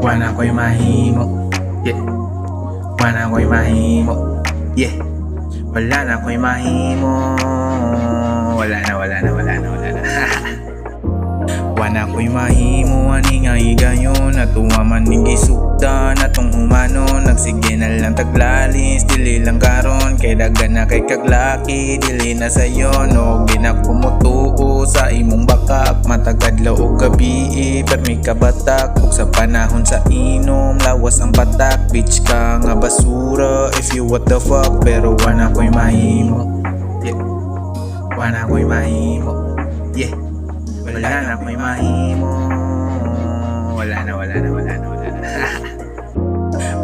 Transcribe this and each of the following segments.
Wana ko'y mahimo, yeah. Wana ko'y mahimo, yeah. Wala na ko'y mahimo. Wala na Wana ko'y mahimo, ani nga higayon. Natuwa man ning gisugda natong humano. Nagsige na lang taglalis, dili lang karon. Kay dagan na kay kaglaki, dili na sayo. No, ginakumutuo sa imong bakak. Matagad og gabi, permi ka batak. Ug sa panahon sa inom, lawas ang batak. Bitch ka nga basura, if you what the fuck. Pero wana ko'y mahimo, yeah. Wana ko'y mahimo, yeah. Wala na ko'y mahimo. Wala na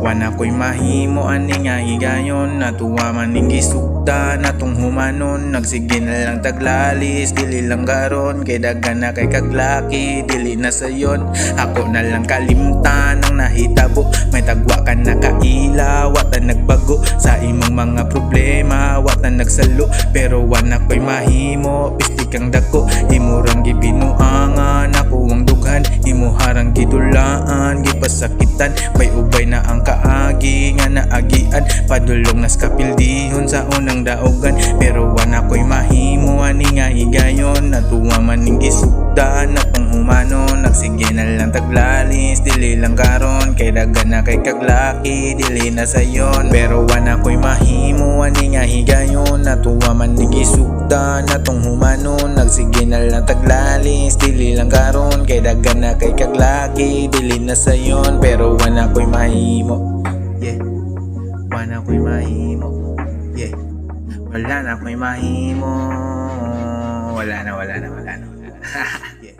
Wana ko'y mahimo, ani nga higayon. Natuwa man ning gisugda natong humanon. Nagsige na lang taglalis, dili lang garon. Kay dagan na kay kaglaki, dili na sayon. Ako na lang kalimtan ang nahitabo. May tagwa ka na kaila, wata nagbago. Sa imong mga problema, wata nagsalo. Pero wana ko'y mahimo, pisti kang dako. Imurang gibinuangan, ako ang dughan. Imuharang gidulaan, gipasakitan. Bay ubay na ang kaagi nga naagian. Padulong nas kapildihon sa unang daogan. Pero wana ko'y mahimo, ani nga higayon. Natuwa man ning gisugda natong humano. Nagsige na lang taglalis, dili lang karon. Kay dagan na kay kaglaki, dili na sayon. Pero wana ko'y mahimo, ani nga higayon. Natuwa man ning gisugda natong humano. Nagsige na lang taglalis, dili lang karon. Kay dagan na kay kaglaki, dili na sayon. Pero wana ko'y mahimo, yeah. Wana ko'y mahimo, yeah. Wala na ko'y mahimo. Wala na yeah.